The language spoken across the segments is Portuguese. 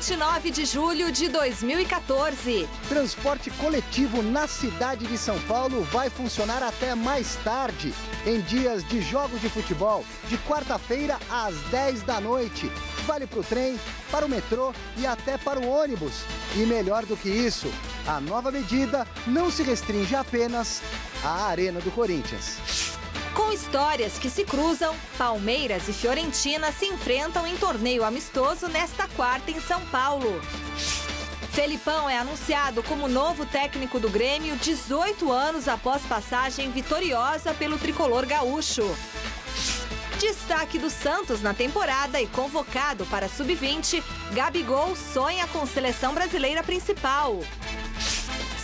29 de julho de 2014. Transporte coletivo na cidade de São Paulo vai funcionar até mais tarde, em dias de jogos de futebol, de quarta-feira às 10 da noite. Vale para o trem, para o metrô e até para o ônibus. E melhor do que isso, a nova medida não se restringe apenas à Arena do Corinthians. Com histórias que se cruzam, Palmeiras e Fiorentina se enfrentam em torneio amistoso nesta quarta em São Paulo. Felipão é anunciado como novo técnico do Grêmio 18 anos após passagem vitoriosa pelo tricolor gaúcho. Destaque do Santos na temporada e convocado para a Sub-20, Gabigol sonha com seleção brasileira principal.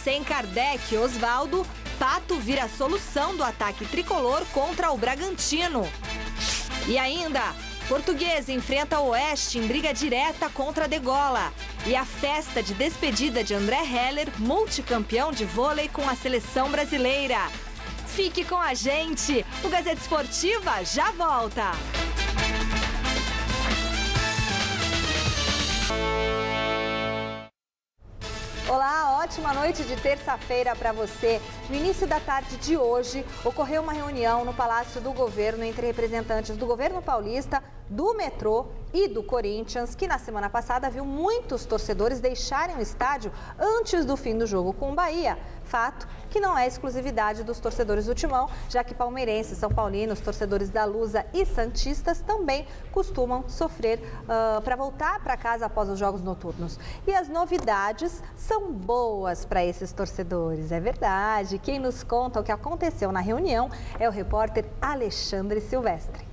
Sem Kardec e Osvaldo, Pato vira a solução do ataque tricolor contra o Bragantino. E ainda, Portuguesa enfrenta o Oeste em briga direta contra a Degola. E a festa de despedida de André Heller, multicampeão de vôlei com a seleção brasileira. Fique com a gente, o Gazeta Esportiva já volta. Olá, ótima noite de terça-feira para você. No início da tarde de hoje, ocorreu uma reunião no Palácio do Governo entre representantes do governo paulista, do metrô e do Corinthians, que na semana passada viu muitos torcedores deixarem o estádio antes do fim do jogo com o Bahia. Fato que não é exclusividade dos torcedores do Timão, já que palmeirenses, são paulinos, torcedores da Lusa e santistas também costumam sofrer para voltar para casa após os jogos noturnos. E as novidades são boas para esses torcedores, é verdade. Quem nos conta o que aconteceu na reunião é o repórter Alexandre Silvestre.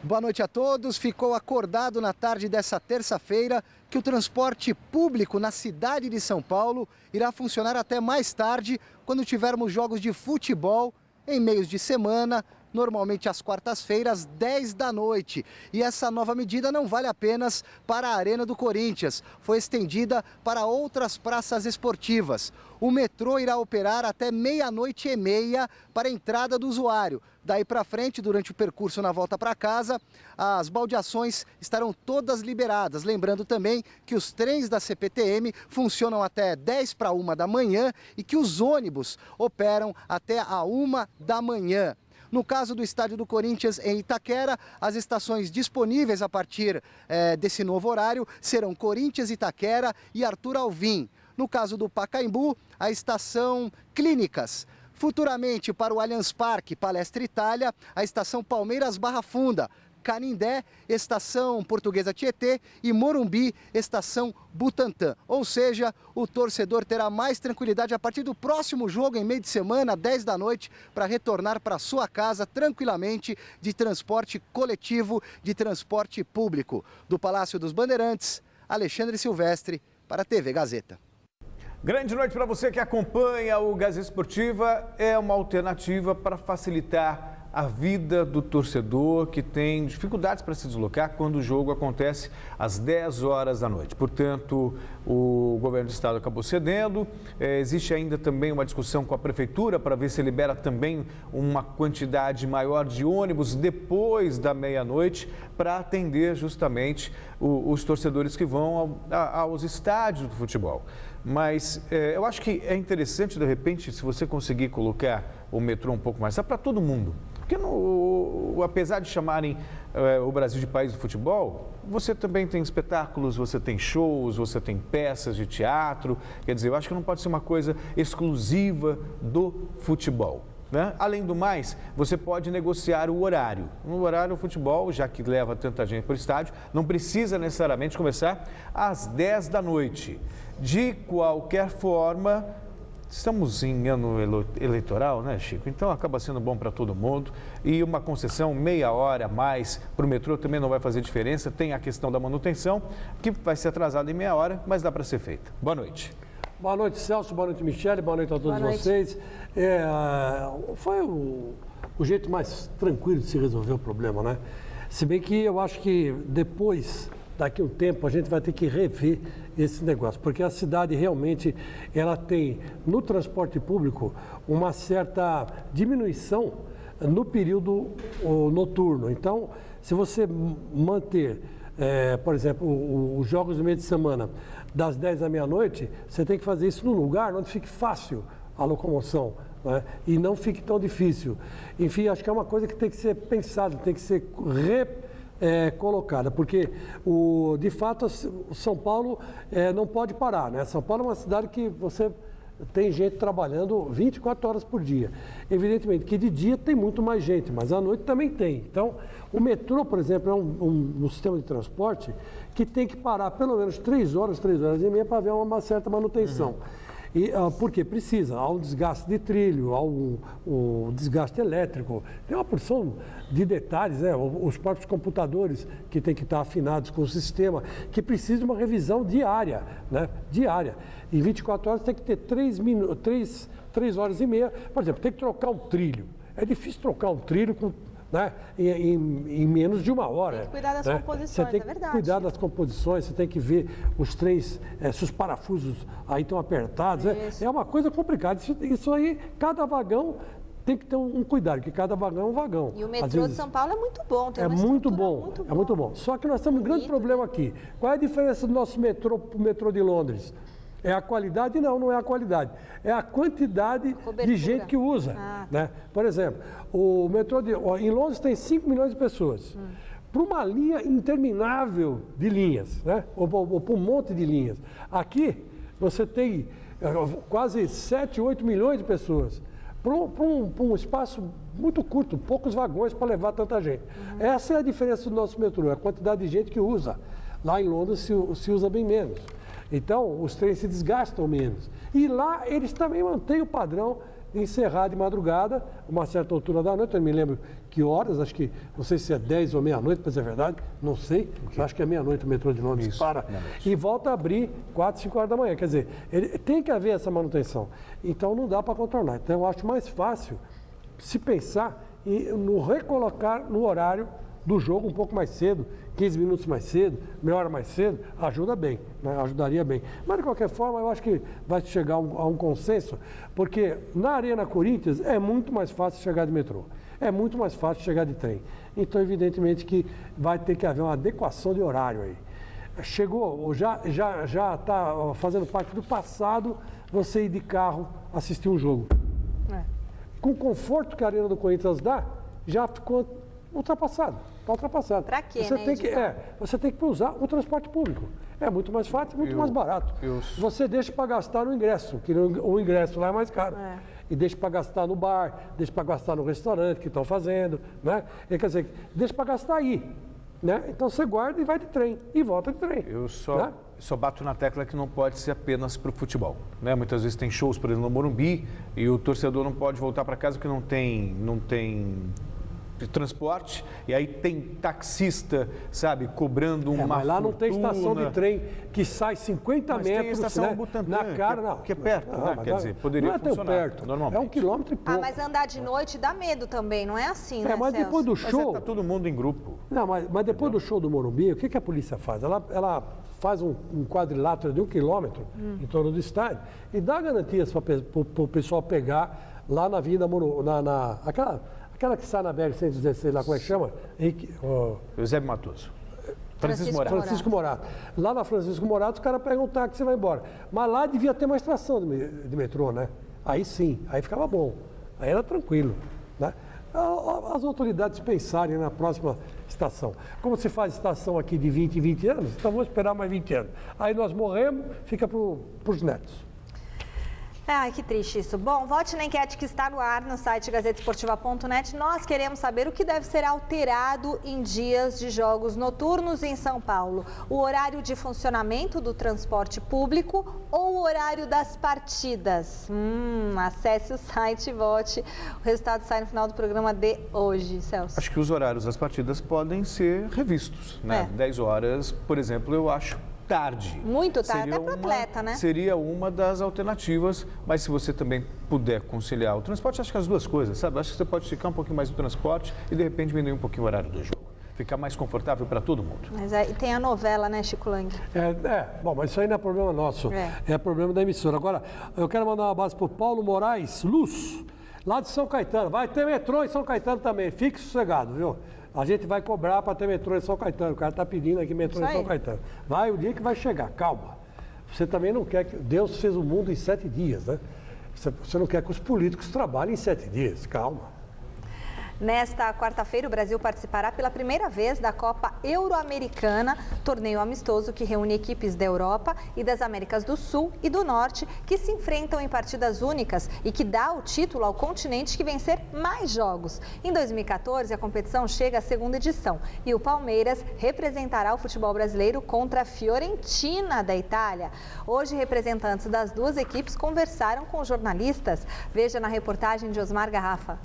Boa noite a todos. Ficou acordado na tarde dessa terça-feira que o transporte público na cidade de São Paulo irá funcionar até mais tarde, quando tivermos jogos de futebol em meios de semana, normalmente às quartas-feiras, 10 da noite. E essa nova medida não vale apenas para a Arena do Corinthians, foi estendida para outras praças esportivas. O metrô irá operar até 00:30 para a entrada do usuário. Daí para frente, durante o percurso na volta para casa, as baldeações estarão todas liberadas. Lembrando também que os trens da CPTM funcionam até 10:50 da manhã e que os ônibus operam até a 1 da manhã. No caso do estádio do Corinthians em Itaquera, as estações disponíveis a partir desse novo horário serão Corinthians, Itaquera e Arthur Alvim. No caso do Pacaembu, a estação Clínicas. Futuramente, para o Allianz Parque, Palestra Itália, a estação Palmeiras Barra Funda. Canindé, estação Portuguesa Tietê e Morumbi, estação Butantã. Ou seja, o torcedor terá mais tranquilidade a partir do próximo jogo em meio de semana, 10 da noite, para retornar para sua casa tranquilamente de transporte coletivo, de transporte público. Do Palácio dos Bandeirantes, Alexandre Silvestre, para a TV Gazeta. Grande noite para você que acompanha o Gazeta Esportiva. É uma alternativa para facilitar a vida do torcedor que tem dificuldades para se deslocar quando o jogo acontece às 10 horas da noite. Portanto, o governo do estado acabou cedendo. Existe ainda também uma discussão com a prefeitura para ver se libera também uma quantidade maior de ônibus depois da meia-noite para atender justamente os torcedores que vão aos estádios do futebol. Mas eu acho que é interessante, de repente, se você conseguir colocar o metrô um pouco mais para todo mundo. Porque apesar de chamarem o Brasil de país do futebol, você também tem espetáculos, você tem shows, você tem peças de teatro. Quer dizer, eu acho que não pode ser uma coisa exclusiva do futebol, né? Além do mais, você pode negociar o horário. No horário do futebol, já que leva tanta gente para o estádio, não precisa necessariamente começar às 10 da noite. De qualquer forma, estamos em ano eleitoral, né, Chico? Então acaba sendo bom para todo mundo. E uma concessão meia hora a mais para o metrô também não vai fazer diferença. Tem a questão da manutenção, que vai ser atrasada em meia hora, mas dá para ser feita. Boa noite. Boa noite, Celso. Boa noite, Michele. Boa noite a todos vocês. Foi o jeito mais tranquilo de se resolver o problema, né? Se bem que eu acho que depois, daqui a um tempo, a gente vai ter que rever esse negócio, porque a cidade realmente ela tem, no transporte público, uma certa diminuição no período noturno. Então, se você manter por exemplo, os jogos do meio de semana, das 10 à meia-noite, você tem que fazer isso num lugar onde fique fácil a locomoção, né? E não fique tão difícil. Enfim, acho que é uma coisa que tem que ser pensada, tem que ser colocada, porque, de fato, o São Paulo não pode parar, né? São Paulo é uma cidade que você tem gente trabalhando 24 horas por dia. Evidentemente que de dia tem muito mais gente, mas à noite também tem. Então, o metrô, por exemplo, é um sistema de transporte que tem que parar pelo menos 3 horas e meia para haver uma certa manutenção. E, porque precisa, há um desgaste de trilho, há um desgaste elétrico, tem uma porção de detalhes, né? Os próprios computadores que têm que estar afinados com o sistema, que precisa de uma revisão diária, né? Diária. Em 24 horas tem que ter 3 horas e meia, por exemplo, tem que trocar um trilho. É difícil trocar um trilho com, né, em menos de 1 hora. Tem que cuidar das composições, você tem que é verdade. cuidar das composições, você tem que ver os trens, se os parafusos aí estão apertados. É uma coisa complicada. Isso aí, cada vagão tem que ter um cuidado, porque cada vagão é um vagão. E o metrô de São Paulo é muito bom. Tem uma muito bom, muito é muito bom. Só que nós temos um grande problema aqui. Qual é a diferença do nosso metrô para o metrô de Londres? É a qualidade? Não é a qualidade. É a quantidade de gente que usa. Né? Por exemplo, o metrô em Londres tem 5 milhões de pessoas. Para uma linha interminável de linhas, né? ou para um monte de linhas. Aqui, você tem quase 7, 8 milhões de pessoas. Para um espaço muito curto, poucos vagões para levar tanta gente. Essa é a diferença do nosso metrô, a quantidade de gente que usa. Lá em Londres se usa bem menos. Então, os trens se desgastam menos. E lá, eles também mantêm o padrão de encerrar de madrugada, uma certa altura da noite, eu não me lembro que horas, acho que, não sei se é 10 ou meia-noite, para dizer a verdade, não sei, acho que é meia-noite o metrô de Londres para, e volta a abrir 4, 5 horas da manhã. Quer dizer, tem que haver essa manutenção. Então, não dá para contornar. Então, eu acho mais fácil se pensar no recolocar no horário do jogo um pouco mais cedo, 15 minutos mais cedo, meia hora mais cedo, ajuda bem, né? Ajudaria bem. Mas, de qualquer forma, eu acho que vai chegar a um consenso, porque na Arena Corinthians é muito mais fácil chegar de metrô, é muito mais fácil chegar de trem. Então, evidentemente que vai ter que haver uma adequação de horário aí. Chegou, já está fazendo parte do passado você ir de carro assistir um jogo. Com o conforto que a Arena do Corinthians dá, já ficou ultrapassado. Está ultrapassado. Para quê, você tem que usar o transporte público. É muito mais fácil, muito mais barato. Você deixa para gastar no ingresso, que o ingresso lá é mais caro. E deixa para gastar no bar, deixa para gastar no restaurante que estão fazendo, né? Quer dizer, deixa para gastar aí. Né? Então você guarda e vai de trem, e volta de trem. Eu só bato na tecla que não pode ser apenas para o futebol. Né? Muitas vezes tem shows, por exemplo, no Morumbi, e o torcedor não pode voltar para casa porque não tem transporte, e aí tem taxista, sabe, cobrando uma mas lá fortuna. Não tem estação de trem que sai 50 mas metros, tem estação né, Butantã, na cara, não. Que é perto, né? Quer dizer, poderia funcionar. Não é tão perto, normalmente. É 1 quilômetro e pouco. Mas andar de noite dá medo também, não é assim, né, mas Celso? depois do show... Mas tá todo mundo em grupo. Não, mas depois do show do Morumbi, o que a polícia faz? Ela faz um quadrilátero de 1 quilômetro em torno do estádio e dá garantias para o pessoal pegar lá na Avenida Morumbi, aquela que sai na BR-116 lá, como é que chama? Eusébio Matoso. Francisco Morato. Lá na Francisco Morato, os caras pegam um táxi e vai embora. Mas lá devia ter uma estação de metrô, né? Aí sim, aí ficava bom. Aí era tranquilo, né? As autoridades pensarem na próxima estação. Como se faz estação aqui de 20 em 20 anos, então vamos esperar mais 20 anos. Aí nós morremos, fica para os netos. Ai, que triste isso. Bom, vote na enquete que está no ar no site gazetesportiva.net. Nós queremos saber o que deve ser alterado em dias de jogos noturnos em São Paulo. O horário de funcionamento do transporte público ou o horário das partidas? Acesse o site e vote. O resultado sai no final do programa de hoje, Celso. Acho que os horários das partidas podem ser revistos, né? 10 horas, por exemplo, eu acho tarde. Muito tarde, até para o atleta, né? Seria uma das alternativas, mas se você também puder conciliar o transporte, acho que as duas coisas, sabe? Acho que você pode ficar um pouquinho mais no transporte e de repente diminuir um pouquinho o horário do jogo. Ficar mais confortável para todo mundo. Mas e tem a novela, né, Chico Lang? Bom, mas isso aí não é problema nosso, é problema da emissora. Agora, eu quero mandar um abraço para o Paulo Moraes Luz, lá de São Caetano. Vai ter metrô em São Caetano também, fique sossegado, viu? a gente vai cobrar para ter metrô em São Caetano. O cara está pedindo aqui metrô em São Caetano. Vai o dia que vai chegar, calma. Você também não quer que... Deus fez o mundo em 7 dias, né? Você não quer que os políticos trabalhem em 7 dias, calma. Nesta quarta-feira, o Brasil participará pela primeira vez da Copa Euro-Americana, torneio amistoso que reúne equipes da Europa e das Américas do Sul e do Norte, que se enfrentam em partidas únicas e que dá o título ao continente que vencer mais jogos. Em 2014, a competição chega à segunda edição e o Palmeiras representará o futebol brasileiro contra a Fiorentina da Itália. Hoje, representantes das duas equipes conversaram com jornalistas. Veja na reportagem de Osmar Garrafa.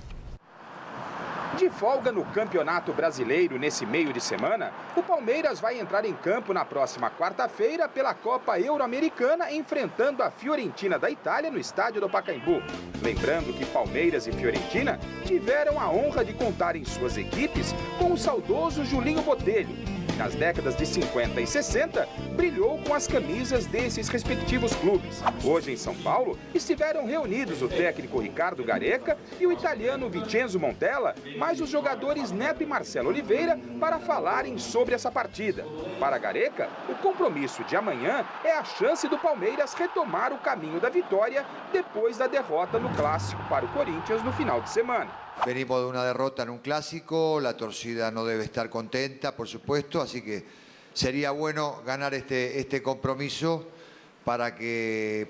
De folga no Campeonato Brasileiro nesse meio de semana, o Palmeiras vai entrar em campo na próxima quarta-feira pela Copa Euro-Americana, enfrentando a Fiorentina da Itália no estádio do Pacaembu. Lembrando que Palmeiras e Fiorentina tiveram a honra de contar em suas equipes com o saudoso Julinho Botelho, que nas décadas de 50 e 60 brilhou com as camisas desses respectivos clubes. Hoje em São Paulo estiveram reunidos o técnico Ricardo Gareca e o italiano Vincenzo Montella, mais os jogadores Neto e Marcelo Oliveira, para falarem sobre essa partida. Para Gareca, o compromisso de amanhã é a chance do Palmeiras retomar o caminho da vitória depois da derrota no clássico para o Corinthians no final de semana. Venimos de una derrota en un clásico, la torcida no debe estar contenta, por supuesto, así que sería bueno ganar este compromiso para que,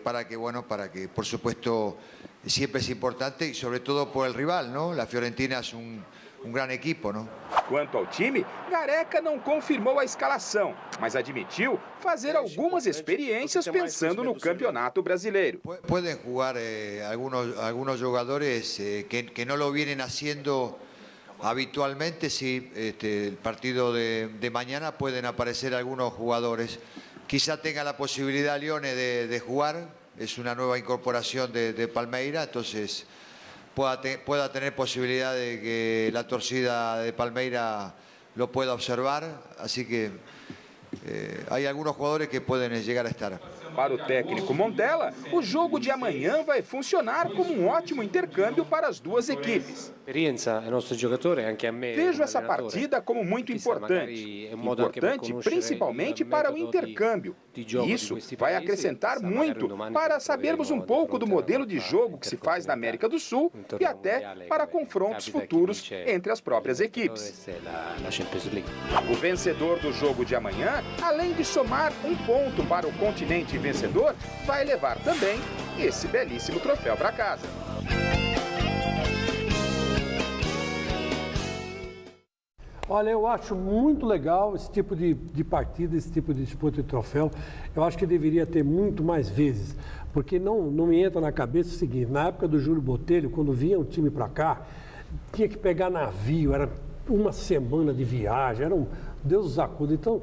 por supuesto, siempre es importante y sobre todo por el rival, ¿no? La Fiorentina es un gran equipo, ¿no? Quanto ao time, Gareca não confirmou a escalação, mas admitiu fazer algumas experiências pensando no Campeonato Brasileiro. Pueden jugar algunos jugadores que no lo vienen haciendo habitualmente. Sí, el partido de mañana pueden aparecer algunos jugadores. Quizá tenga la posibilidad Lione de jugar, es una nueva incorporación de Palmeiras, entonces pueda tener posibilidad de que la torcida de Palmeiras lo pueda observar, así que hay algunos jugadores que pueden llegar a estar. Para o técnico Montella, o jogo de amanhã vai funcionar como um ótimo intercâmbio para as duas equipes. Vejo essa partida como muito importante. Importante principalmente para o intercâmbio. E isso vai acrescentar muito para sabermos um pouco do modelo de jogo que se faz na América do Sul e até para confrontos futuros entre as próprias equipes. O vencedor do jogo de amanhã, além de somar um ponto para o continente vencedor, vai levar também esse belíssimo troféu para casa. Olha, eu acho muito legal esse tipo de partida, esse tipo de disputa de troféu. Eu acho que deveria ter muito mais vezes, porque não me entra na cabeça o seguinte: na época do Júlio Botelho, quando vinha um time para cá, tinha que pegar navio, era uma semana de viagem, era um Deus os acuda. Então,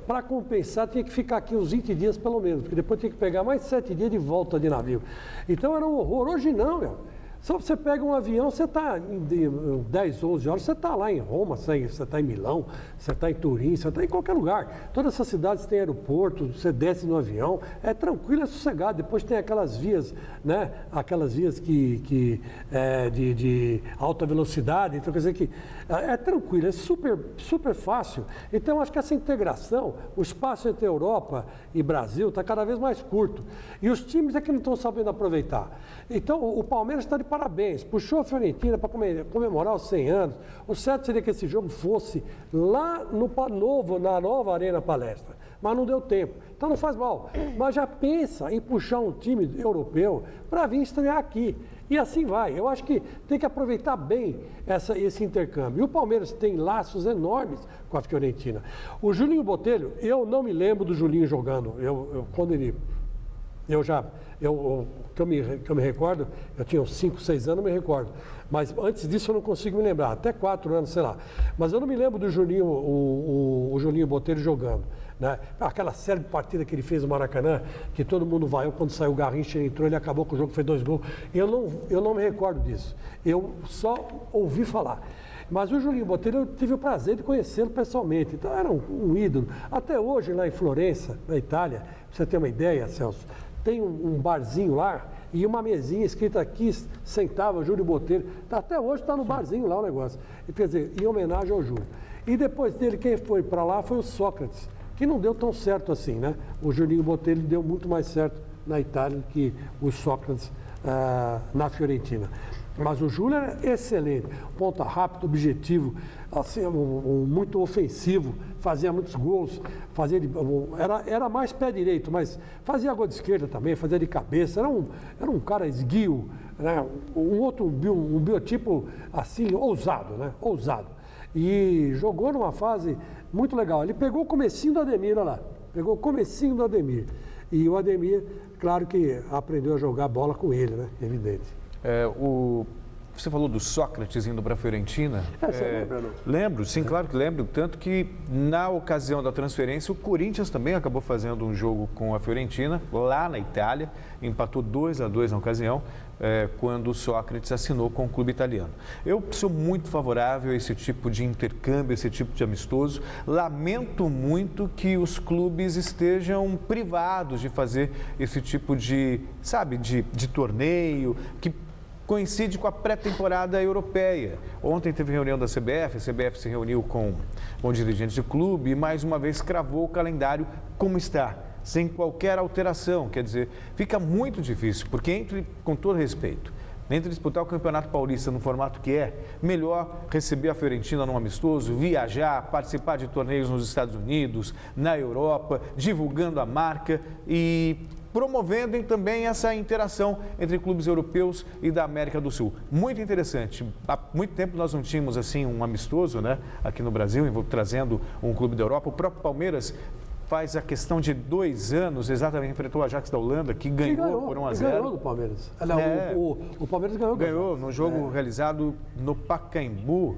para compensar, tinha que ficar aqui uns 20 dias pelo menos, porque depois tinha que pegar mais 7 dias de volta de navio. Então era um horror. Hoje não, meu. Só você pega um avião, você está em 10, 11 horas, você está lá em Roma, você está em Milão, você está em Turim, você está em qualquer lugar. Todas essas cidades têm aeroporto, você desce no avião, é tranquilo, é sossegado. Depois tem aquelas vias, né? Aquelas vias de alta velocidade, então quer dizer que é tranquilo, é super fácil. Então acho que essa integração, o espaço entre Europa e Brasil está cada vez mais curto. E os times é que não estão sabendo aproveitar. Então o Palmeiras está de parabéns, puxou a Fiorentina para comemorar os 100 anos. O certo seria que esse jogo fosse lá na nova Arena Palestra, mas não deu tempo. Então não faz mal, mas já pensa em puxar um time europeu para vir estrear aqui. E assim vai. Eu acho que tem que aproveitar bem esse intercâmbio. E o Palmeiras tem laços enormes com a Fiorentina. O Julinho Botelho, eu não me lembro do Julinho jogando. Que eu me recordo, eu tinha uns 5, 6 anos, eu me recordo. Mas antes disso eu não consigo me lembrar, até 4 anos, sei lá. Mas eu não me lembro do Julinho, o Julinho Botelho jogando. Né? Aquela série de partida que ele fez no Maracanã, que todo mundo vaiou, quando saiu o Garrincha, ele entrou, ele acabou com o jogo, fez 2 gols. Eu não me recordo disso. Eu só ouvi falar. Mas o Julinho Botelho, eu tive o prazer de conhecê-lo pessoalmente. Então era um ídolo. Até hoje, lá em Florença, na Itália, pra você ter uma ideia, Celso, tem um barzinho lá E uma mesinha escrita aqui, sentava Júlio Botelho. Até hoje está no barzinho lá o negócio. Quer dizer, em homenagem ao Júlio. E depois dele, quem foi para lá foi o Sócrates, que não deu tão certo assim, né? O Julinho Botelho deu muito mais certo na Itália do que o Sócrates na Fiorentina. Mas o Júlio era excelente, ponta rápido, objetivo, assim, muito ofensivo, fazia muitos gols, era mais pé direito, mas fazia gol de esquerda também, fazia de cabeça, era um cara esguio, né? Um biotipo assim, ousado, né? Ousado. E jogou numa fase muito legal. Ele pegou o comecinho do Ademir, olha lá, pegou o comecinho do Ademir. E o Ademir, claro que aprendeu a jogar bola com ele, né? Evidente. Você falou do Sócrates indo para a Fiorentina. Você lembra, não? Lembro, sim, claro que lembro. Tanto que na ocasião da transferência, o Corinthians também acabou fazendo um jogo com a Fiorentina, lá na Itália. Empatou 2-2 na ocasião, quando o Sócrates assinou com o clube italiano. Eu sou muito favorável a esse tipo de intercâmbio, esse tipo de amistoso. Lamento muito que os clubes estejam privados de fazer esse tipo de torneio, que coincide com a pré-temporada europeia. Ontem teve reunião da CBF, a CBF se reuniu com dirigentes de clube e mais uma vez cravou o calendário como está, sem qualquer alteração. Quer dizer, fica muito difícil, porque com todo respeito, entre disputar o Campeonato Paulista no formato que é, melhor receber a Fiorentina num amistoso, viajar, participar de torneios nos Estados Unidos, na Europa, divulgando a marca e promovendo também essa interação entre clubes europeus e da América do Sul. Muito interessante. Há muito tempo nós não tínhamos assim um amistoso, né, aqui no Brasil, trazendo um clube da Europa. O próprio Palmeiras faz a questão de 2 anos, exatamente, enfrentou a Ajax da Holanda, que ganhou por 1-0. Ganhou do Palmeiras. O Palmeiras ganhou. Ganhou no jogo realizado no Pacaembu.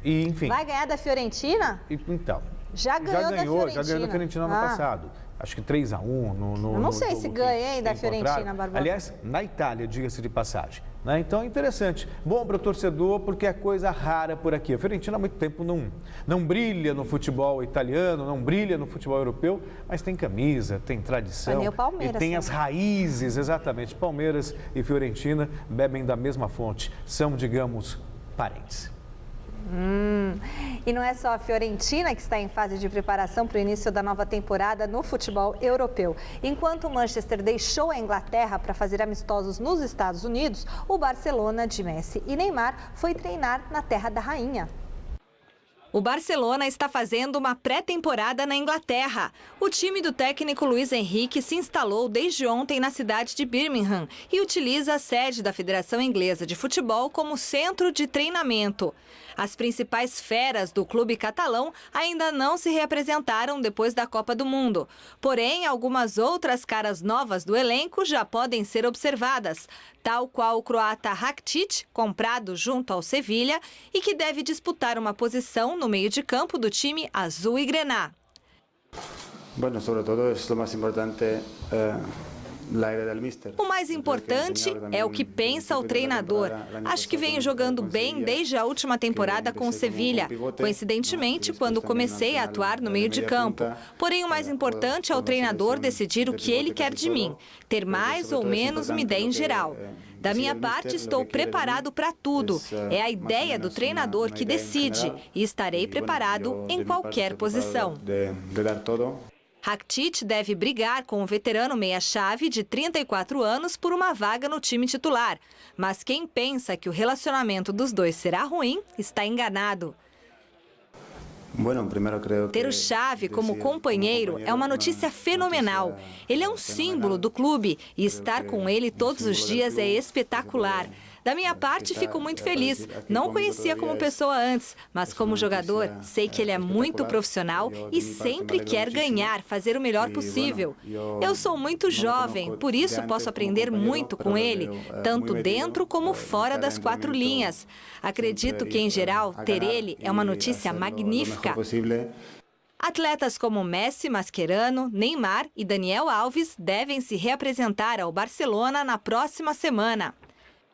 E, enfim. Vai ganhar da Fiorentina? Então. Já ganhou da Fiorentina ano passado. Acho que 3-1 no Eu não sei se ganhei da Fiorentina, Barbosa. Aliás, na Itália, diga-se de passagem. Né? Então, interessante. Bom para o torcedor, porque é coisa rara por aqui. A Fiorentina há muito tempo não brilha no futebol italiano, não brilha no futebol europeu, mas tem camisa, tem tradição. O Palmeiras, e tem as raízes, exatamente. Palmeiras e Fiorentina bebem da mesma fonte. São, digamos, parentes. E não é só a Fiorentina que está em fase de preparação para o início da nova temporada no futebol europeu. Enquanto o Manchester deixou a Inglaterra para fazer amistosos nos Estados Unidos, o Barcelona de Messi e Neymar foi treinar na Terra da Rainha. O Barcelona está fazendo uma pré-temporada na Inglaterra. O time do técnico Luiz Henrique se instalou desde ontem na cidade de Birmingham e utiliza a sede da Federação Inglesa de Futebol como centro de treinamento. As principais feras do clube catalão ainda não se reapresentaram depois da Copa do Mundo. Porém, algumas outras caras novas do elenco já podem ser observadas, tal qual o croata Rakitic, comprado junto ao Sevilha e que deve disputar uma posição no meio de campo do time azul e grená. Bueno, sobre todo es lo más importante. O mais importante é o que pensa o treinador. Acho que venho jogando bem desde a última temporada com o Sevilha, coincidentemente quando comecei a atuar no meio de campo. Porém, o mais importante é o treinador decidir o que ele quer de mim, ter mais ou menos uma ideia em geral. Da minha parte, estou preparado para tudo. É a ideia do treinador que decide e estarei preparado em qualquer posição. Rakitic deve brigar com o veterano meia-chave de 34 anos por uma vaga no time titular. Mas quem pensa que o relacionamento dos dois será ruim, está enganado. Ter o Xavi como companheiro é uma notícia fenomenal. Ele é um símbolo do clube e estar com ele todos os dias é espetacular. Da minha parte, fico muito feliz. Não o conhecia como pessoa antes, mas como jogador, sei que ele é muito profissional e sempre quer ganhar, fazer o melhor possível. Eu sou muito jovem, por isso posso aprender muito com ele, tanto dentro como fora das 4 linhas. Acredito que, em geral, ter ele é uma notícia magnífica. Atletas como Messi, Mascherano, Neymar e Daniel Alves devem se reapresentar ao Barcelona na próxima semana.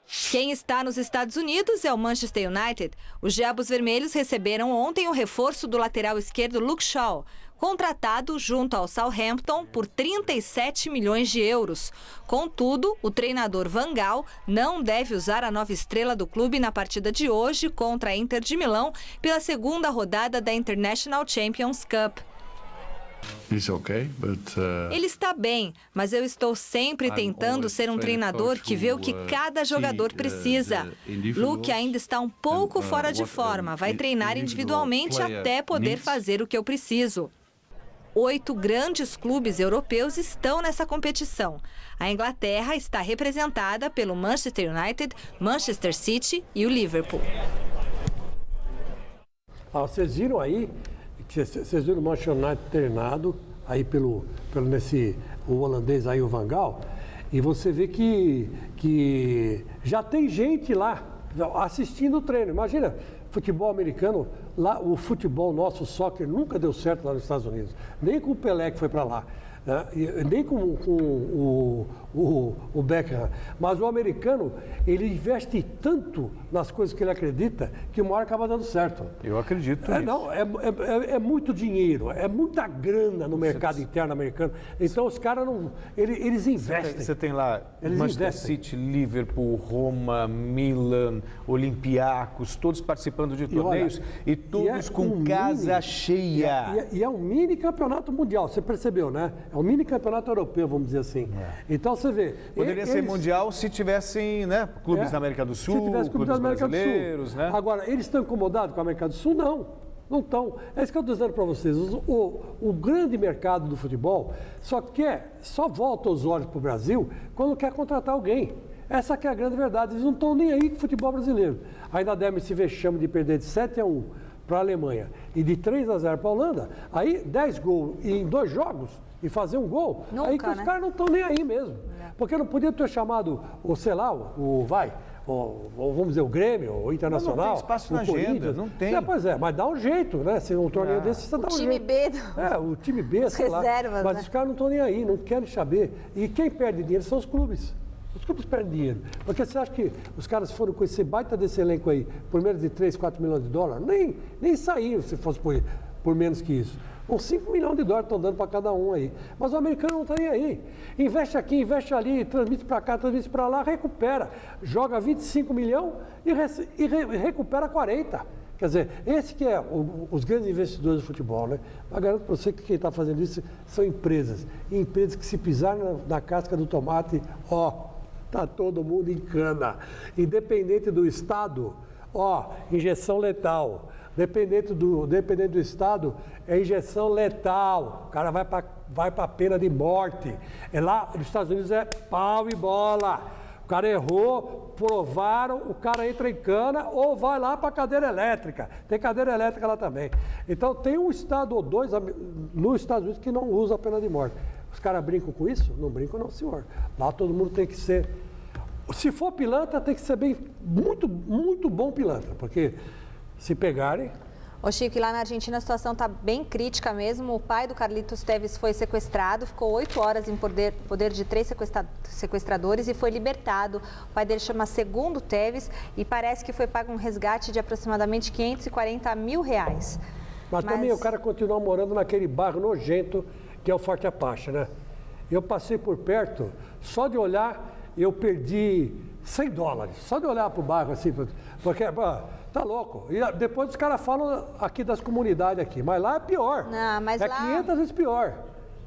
Quem está nos Estados Unidos é o Manchester United. Os Diabos Vermelhos receberam ontem o reforço do lateral esquerdo Luke Shaw, contratado junto ao Southampton por 37 milhões de euros. Contudo, o treinador Van Gaal não deve usar a nova estrela do clube na partida de hoje contra a Inter de Milão pela segunda rodada da International Champions Cup. Ele está bem, mas eu estou sempre tentando ser um treinador que vê o que cada jogador precisa. Luke ainda está um pouco fora de forma, vai treinar individualmente até poder fazer o que eu preciso. 8 grandes clubes europeus estão nessa competição. A Inglaterra está representada pelo Manchester United, Manchester City e o Liverpool. Vocês viram aí, vocês viram o Manchester United treinado aí o holandês aí, o Van Gaal, e você vê que já tem gente lá assistindo o treino. Imagina, futebol americano, lá o futebol nosso, o soccer, nunca deu certo lá nos Estados Unidos, nem com o Pelé que foi para lá. Nem com o Beckham, mas o americano, ele investe tanto nas coisas que ele acredita que uma hora acaba dando certo. Eu acredito nisso. Não, é muito dinheiro, é muita grana no mercado interno americano. Então os caras não, eles investem. Você tem lá Manchester City, Liverpool, Roma, Milan, Olympiacos, todos participando de torneios e todos com casa cheia. E é um mini campeonato mundial, você percebeu, né? É um mini campeonato europeu, vamos dizer assim. Então você vê. Poderia ser mundial se tivessem, né, clubes da América do Sul, clubes brasileiros, né? Agora, eles estão incomodados com a América do Sul? Não. Não estão. É isso que eu estou dizendo para vocês. O grande mercado do futebol só volta os olhos para o Brasil quando quer contratar alguém. Essa que é a grande verdade. Eles não estão nem aí com o futebol brasileiro. Ainda devem se vexame de perder de 7-1 para a Alemanha e de 3-0 para a Holanda. Aí 10 gols em 2 jogos e fazer um gol. Nunca, aí que os caras não estão nem aí mesmo. Porque não podia ter chamado, vamos dizer, o Grêmio, o Internacional. Não tem espaço na agenda, não tem. Pois é, mas dá um jeito, né? Se um torneio desse, você dá um jeito. O time B, sei lá. Mas os caras não estão nem aí, não querem saber. E quem perde dinheiro são os clubes. Os clubes perdem dinheiro. Porque você acha que os caras foram com esse baita desse elenco aí por menos de 3, 4 milhões de dólares? Nem saíram se fosse por menos que isso. Uns 5 milhões de dólares estão dando para cada um aí. Mas o americano não está nem aí. Investe aqui, investe ali, transmite para cá, transmite para lá, recupera. Joga 25 milhões e recupera 40. Quer dizer, esse que é os grandes investidores do futebol, né? Mas garanto para você que quem está fazendo isso são empresas. E empresas que se pisarem na casca do tomate, está todo mundo em cana. Independente do estado, injeção letal. Dependente do estado, é injeção letal. O cara vai para a pena de morte. Lá nos Estados Unidos é pau e bola. O cara errou, provaram, o cara entra em cana ou vai lá para a cadeira elétrica. Tem cadeira elétrica lá também. Então tem um estado ou dois nos Estados Unidos que não usa a pena de morte. Os caras brincam com isso? Não brincam não, senhor. Lá todo mundo tem que ser... Se for pilantra, tem que ser muito, muito bom pilantra, porque... Se pegarem... Ô Chico, e lá na Argentina a situação está bem crítica mesmo. O pai do Carlitos Tevez foi sequestrado, ficou 8 horas em poder de 3 sequestradores e foi libertado. O pai dele chama Segundo Tevez e parece que foi pago um resgate de aproximadamente R$540 mil. Mas também o cara continua morando naquele bairro nojento que é o Forte Apache, né? Eu passei por perto, só de olhar eu perdi $100. Só de olhar para o bairro assim, porque... Tá louco. E depois os caras falam aqui das comunidades aqui, mas lá é pior. Não, mas é lá... 500 vezes pior.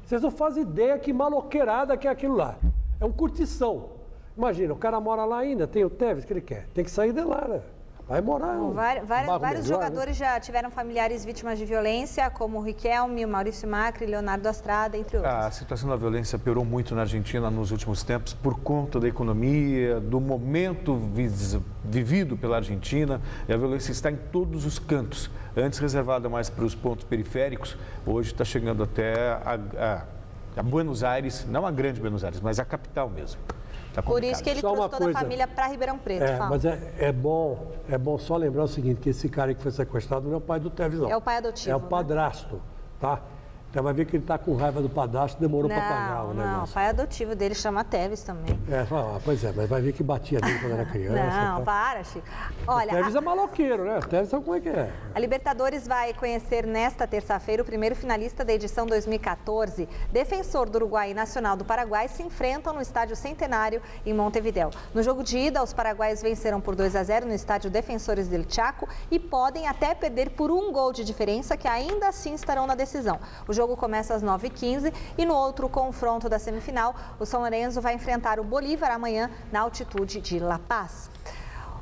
Vocês não fazem ideia que maloqueirada que é aquilo lá. É um curtição. Imagina, o cara mora lá ainda, tem o Tevez que ele quer. Tem que sair de lá, né? Vai morar. Vários jogadores já tiveram familiares vítimas de violência, como o Riquelme, o Maurício Macri, Leonardo Astrada, entre outros. A situação da violência piorou muito na Argentina nos últimos tempos por conta da economia, do momento vivido pela Argentina. E a violência está em todos os cantos. Antes reservada mais para os pontos periféricos, hoje está chegando até a Buenos Aires, não a grande Buenos Aires, mas a capital mesmo. Por isso que ele trouxe toda a família para Ribeirão Preto. Mas é bom só lembrar o seguinte, que esse cara que foi sequestrado não é o pai do Tevez, não. É o pai adotivo. É o padrasto, tá? Então vai ver que ele está com raiva do padrasto, demorou para pagar o negócio. Não, o pai adotivo dele chama Tevez também. Pois é, mas vai ver que batia nele quando era criança. Não, para, Chico. Olha, o Tevez é maloqueiro, né? O Tevez sabe como é que é. A Libertadores vai conhecer nesta terça-feira o primeiro finalista da edição 2014. Defensor do Uruguai e Nacional do Paraguai se enfrentam no Estádio Centenário, em Montevidéu. No jogo de ida, os paraguaios venceram por 2-0 no Estádio Defensores del Chaco e podem até perder por 1 gol de diferença, que ainda assim estarão na decisão. O jogo começa às 9h15 e no outro confronto da semifinal, o São Lourenço vai enfrentar o Bolívar amanhã na altitude de La Paz.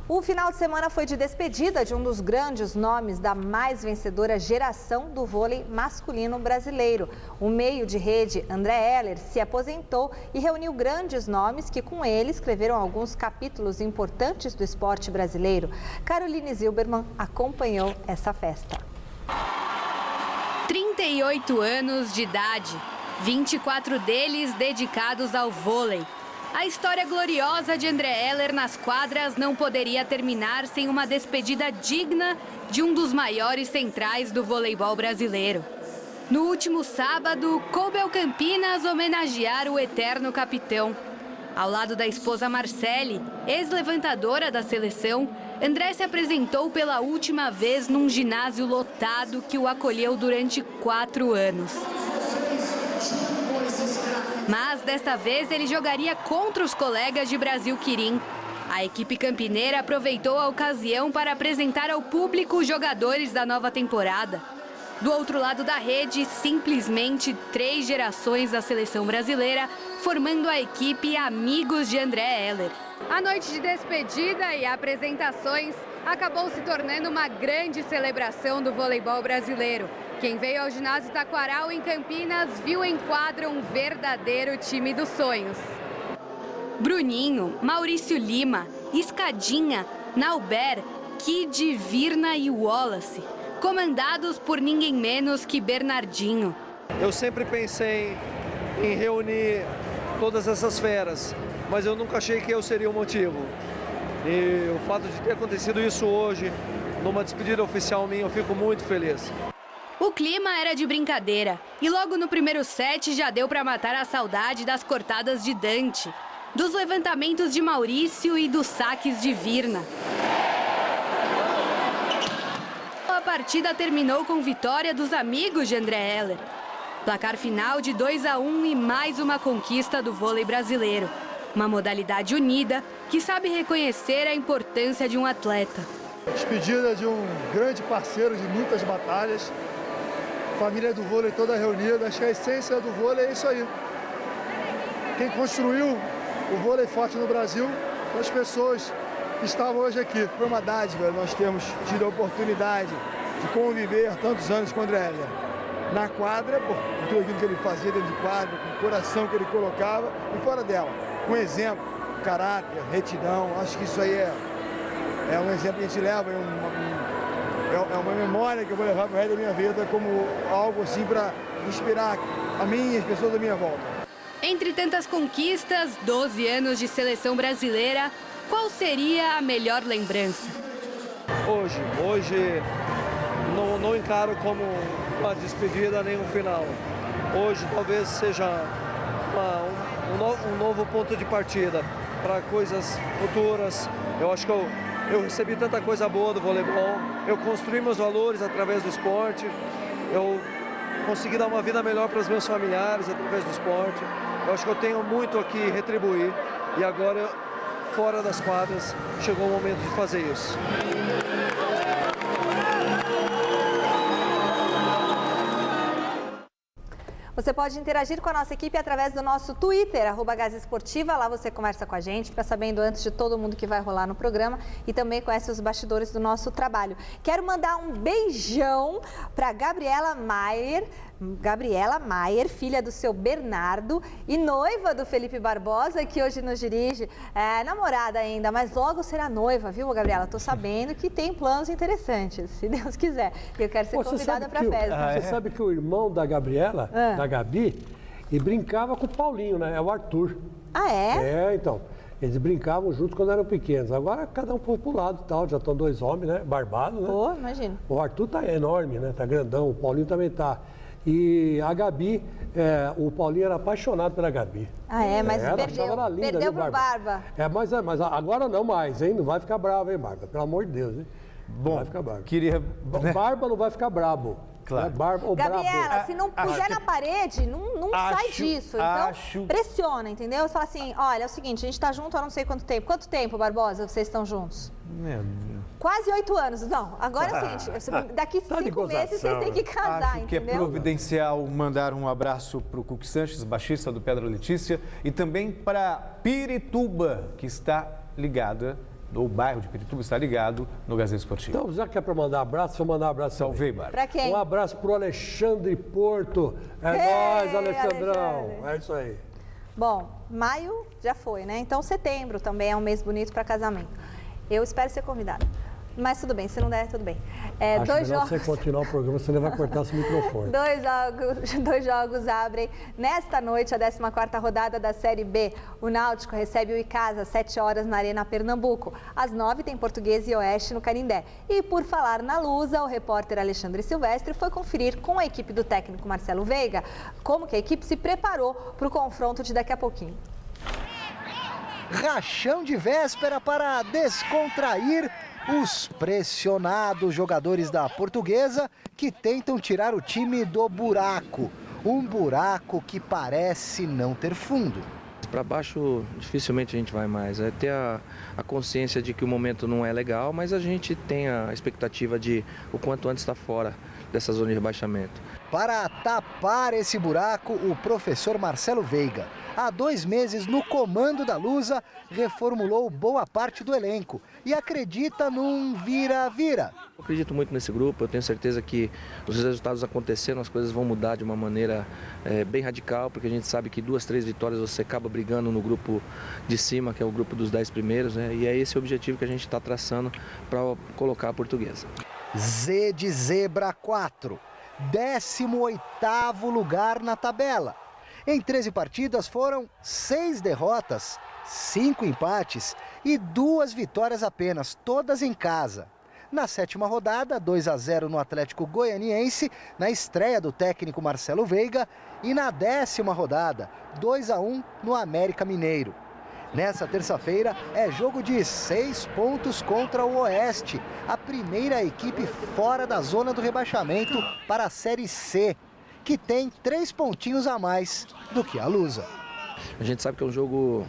O final de semana foi de despedida de um dos grandes nomes da mais vencedora geração do vôlei masculino brasileiro. O meio de rede André Heller se aposentou e reuniu grandes nomes que com ele escreveram alguns capítulos importantes do esporte brasileiro. Caroline Zilberman acompanhou essa festa. 38 anos de idade, 24 deles dedicados ao vôlei. A história gloriosa de André Heller nas quadras não poderia terminar sem uma despedida digna de um dos maiores centrais do voleibol brasileiro. No último sábado, coube ao Campinas homenagear o eterno capitão. Ao lado da esposa Marcele, ex-levantadora da seleção, André se apresentou pela última vez num ginásio lotado que o acolheu durante 4 anos. Mas desta vez ele jogaria contra os colegas de Brasil Quirim. A equipe campineira aproveitou a ocasião para apresentar ao público os jogadores da nova temporada. Do outro lado da rede, simplesmente 3 gerações da seleção brasileira, formando a equipe Amigos de André Heller. A noite de despedida e apresentações acabou se tornando uma grande celebração do voleibol brasileiro. Quem veio ao ginásio Taquaral, em Campinas, viu em quadra um verdadeiro time dos sonhos. Bruninho, Maurício Lima, Escadinha, Nauber, Kid, Virna e Wallace, comandados por ninguém menos que Bernardinho. Eu sempre pensei em reunir todas essas feras, mas eu nunca achei que eu seria o motivo. E o fato de ter acontecido isso hoje, numa despedida oficial minha, eu fico muito feliz. O clima era de brincadeira e logo no primeiro set já deu para matar a saudade das cortadas de Dante, dos levantamentos de Maurício e dos saques de Virna. A partida terminou com vitória dos Amigos de André Heller. Placar final de 2-1 e mais uma conquista do vôlei brasileiro. Uma modalidade unida que sabe reconhecer a importância de um atleta. Despedida de um grande parceiro de muitas batalhas. Família do vôlei toda reunida. Acho que a essência do vôlei é isso aí. Quem construiu o vôlei forte no Brasil são as pessoas que estavam hoje aqui. Foi uma dádiva nós temos tido a oportunidade de conviver tantos anos com o André Heller. Na quadra, por tudo aquilo que ele fazia dentro de quadra, com o coração que ele colocava e fora dela. Um exemplo, caráter, retidão, acho que isso aí é um exemplo que a gente leva, é uma memória que eu vou levar para o resto da minha vida como algo assim para inspirar a mim e as pessoas da minha volta. Entre tantas conquistas, 12 anos de seleção brasileira, qual seria a melhor lembrança? Hoje não encaro como uma despedida nem um final. Hoje talvez seja um novo ponto de partida para coisas futuras. Eu acho que eu recebi tanta coisa boa do voleibol, eu construí meus valores através do esporte, eu consegui dar uma vida melhor para os meus familiares através do esporte. Eu acho que eu tenho muito aqui retribuir e agora, fora das quadras, chegou o momento de fazer isso. Você pode interagir com a nossa equipe através do nosso Twitter, @GazEsportiva. Lá você conversa com a gente, fica sabendo antes de todo mundo que vai rolar no programa e também conhece os bastidores do nosso trabalho. Quero mandar um beijão para Gabriela Maier, filha do seu Bernardo e noiva do Felipe Barbosa, que hoje nos dirige. É namorada ainda, mas logo será noiva, viu, Gabriela? Tô sabendo que tem planos interessantes, se Deus quiser. E eu quero ser convidada para a festa. Você sabe que o irmão da Gabriela, da Gabi, e brincava com o Paulinho, né? É o Arthur. Ah, é? É, então. Eles brincavam juntos quando eram pequenos. Agora cada um foi pro lado e tal. Já estão 2 homens, né? Barbados, né? Pô, imagina. O Arthur tá enorme, né? Tá grandão. O Paulinho também tá. E a Gabi, o Paulinho era apaixonado pela Gabi. Ah, mas perdeu pro Barba. Mas agora não mais, hein? Não vai ficar bravo, hein, Barba? Pelo amor de Deus, hein? Bom, não vai ficar bravo. Barba não vai ficar brabo. Claro. Gabriela, se não puser na parede, não sai disso. Então, pressiona, entendeu? Você fala assim, olha, é o seguinte, a gente tá junto há não sei quanto tempo. Quanto tempo, Barbosa, vocês estão juntos? Quase 8 anos. Não, agora é o seguinte, daqui 5 meses vocês têm que casar, Acho que entendeu? é providencial mandar um abraço para o Cook Sanches, baixista do Pedra Letícia, e também para Pirituba, que está ligada, o bairro de Pirituba está ligado no Gazeta Esportivo. Então, já que é para mandar abraço, vou mandar um abraço. Salvei, Barba. Para quem? Um abraço para o Alexandre Porto. Nóis, Alexandrão. É isso aí. Bom, maio já foi, né? Então setembro também é um mês bonito para casamento. Eu espero ser convidada. Mas tudo bem, se não der, tudo bem. Acho melhor você continuar o programa, você não vai cortar seu microfone. Dois jogos abrem nesta noite a 14ª rodada da Série B. O Náutico recebe o Icasa às 7 horas na Arena Pernambuco. Às 9 tem Portuguesa e Oeste no Canindé. E por falar na Lusa, o repórter Alexandre Silvestre foi conferir com a equipe do técnico Marcelo Veiga como que a equipe se preparou para o confronto de daqui a pouquinho. Rachão de véspera para descontrair os pressionados jogadores da Portuguesa que tentam tirar o time do buraco. Um buraco que parece não ter fundo. Para baixo dificilmente a gente vai mais. É ter a consciência de que o momento não é legal, mas a gente tem a expectativa de o quanto antes estar fora dessa zona de rebaixamento. Para tapar esse buraco, o professor Marcelo Veiga, há 2 meses no comando da Lusa, reformulou boa parte do elenco e acredita num vira-vira. Eu acredito muito nesse grupo, eu tenho certeza que os resultados acontecendo, as coisas vão mudar de uma maneira bem radical, porque a gente sabe que 2, 3 vitórias você acaba brigando no grupo de cima, que é o grupo dos 10 primeiros, né? E é esse o objetivo que a gente está traçando para colocar a Portuguesa. Z de zebra 4, 18º lugar na tabela. Em 13 partidas foram 6 derrotas, 5 empates e 2 vitórias apenas, todas em casa. Na 7ª rodada, 2-0 no Atlético Goianiense, na estreia do técnico Marcelo Veiga, e na 10ª rodada, 2-1 no América Mineiro. Nessa terça-feira é jogo de 6 pontos contra o Oeste, a primeira equipe fora da zona do rebaixamento para a Série C, que tem 3 pontinhos a mais do que a Lusa. A gente sabe que é um jogo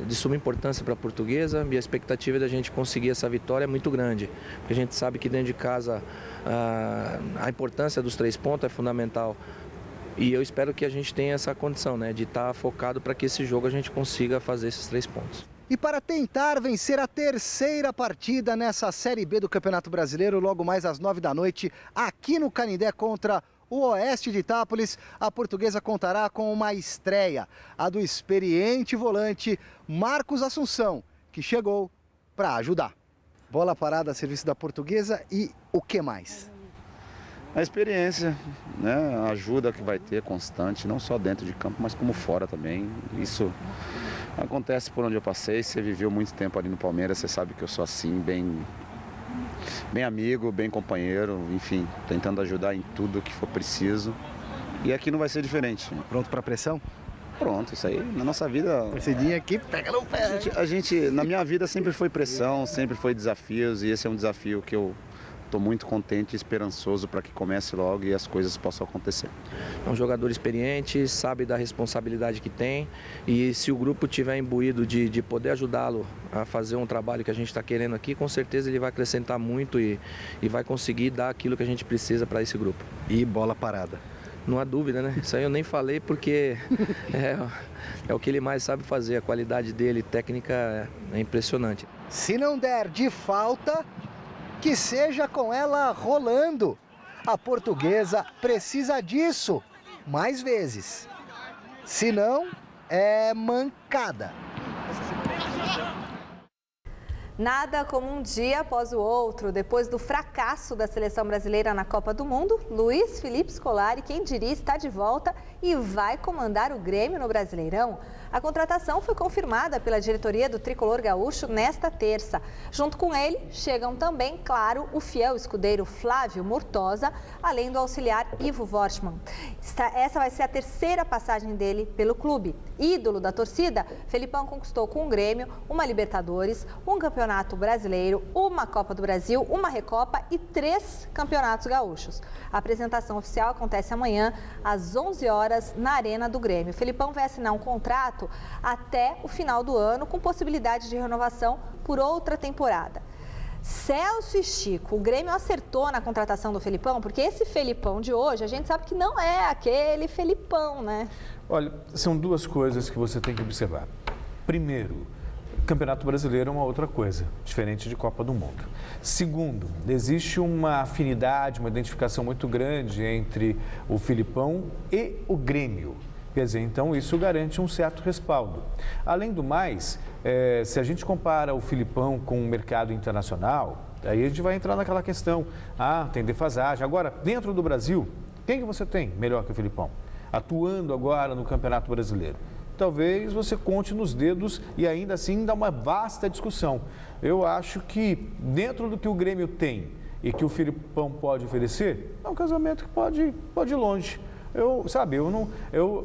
de suma importância para a Portuguesa e a expectativa da gente conseguir essa vitória é muito grande. Porque a gente sabe que dentro de casa a importância dos 3 pontos é fundamental. E eu espero que a gente tenha essa condição, né, de estar focado para que esse jogo a gente consiga fazer esses 3 pontos. E para tentar vencer a 3ª partida nessa Série B do Campeonato Brasileiro, logo mais às 9 da noite, aqui no Canindé contra o Oeste de Itápolis, a Portuguesa contará com uma estreia, a do experiente volante Marcos Assunção, que chegou para ajudar. Bola parada a serviço da Portuguesa e o que mais? A experiência, né, a ajuda que vai ter constante, não só dentro de campo, mas como fora também. Isso acontece por onde eu passei, você viveu muito tempo ali no Palmeiras, você sabe que eu sou assim, bem amigo, bem companheiro, enfim, tentando ajudar em tudo que for preciso. E aqui não vai ser diferente. Pronto para pressão? Pronto, isso aí, na nossa vida... Torcidinha aqui, pega no pé. A gente, na minha vida, sempre foi pressão, sempre foi desafios, e esse é um desafio que eu estou muito contente e esperançoso para que comece logo e as coisas possam acontecer. É um jogador experiente, sabe da responsabilidade que tem, e se o grupo tiver imbuído de poder ajudá-lo a fazer um trabalho que a gente está querendo aqui, com certeza ele vai acrescentar muito e vai conseguir dar aquilo que a gente precisa para esse grupo. E bola parada? Não há dúvida, né? Isso aí eu nem falei porque é o que ele mais sabe fazer, a qualidade dele técnica é impressionante. Se não der de falta, que seja com ela rolando. A Portuguesa precisa disso mais vezes. Se não, é mancada. Nada como um dia após o outro. Depois do fracasso da seleção brasileira na Copa do Mundo, Luiz Felipe Scolari, quem diria, está de volta e vai comandar o Grêmio no Brasileirão. A contratação foi confirmada pela diretoria do Tricolor Gaúcho nesta terça. Junto com ele, chegam também, claro, o fiel escudeiro Flávio Murtosa, além do auxiliar Ivo Wortmann. Essa vai ser a terceira passagem dele pelo clube. Ídolo da torcida, Felipão conquistou com o Grêmio uma Libertadores, um Campeonato Brasileiro, uma Copa do Brasil, uma Recopa e 3 Campeonatos Gaúchos. A apresentação oficial acontece amanhã, às 11 horas, na Arena do Grêmio. Felipão vai assinar um contrato até o final do ano, com possibilidade de renovação por outra temporada. Celso e Chico, o Grêmio acertou na contratação do Felipão, porque esse Felipão de hoje, a gente sabe que não é aquele Felipão, né? Olha, são duas coisas que você tem que observar. Primeiro, Campeonato Brasileiro é uma outra coisa, diferente de Copa do Mundo. Segundo, existe uma afinidade, uma identificação muito grande entre o Felipão e o Grêmio. Quer dizer, então isso garante um certo respaldo. Além do mais, se a gente compara o Felipão com o mercado internacional, aí a gente vai entrar naquela questão, tem defasagem. Agora, dentro do Brasil, quem que você tem melhor que o Felipão? Atuando agora no Campeonato Brasileiro. Talvez você conte nos dedos e ainda assim dá uma vasta discussão. Eu acho que dentro do que o Grêmio tem e que o Felipão pode oferecer, é um casamento que pode ir longe.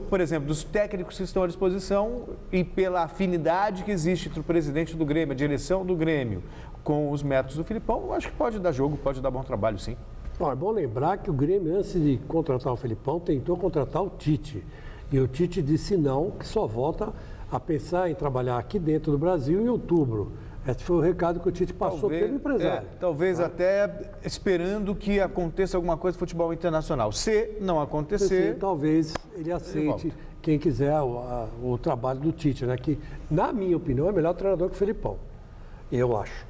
Por exemplo, dos técnicos que estão à disposição e pela afinidade que existe entre o presidente do Grêmio, a direção do Grêmio, com os métodos do Felipão, eu acho que pode dar jogo, pode dar bom trabalho, sim. É bom lembrar que o Grêmio, antes de contratar o Felipão, tentou contratar o Tite. E o Tite disse não, que só volta a pensar em trabalhar aqui dentro do Brasil em outubro. Esse foi o recado que o Tite passou pelo empresário. Talvez até esperando que aconteça alguma coisa no futebol internacional. Se não acontecer... Talvez ele aceite, quem quiser, o trabalho do Tite, né? Que, na minha opinião, é melhor treinador que o Felipão. Eu acho.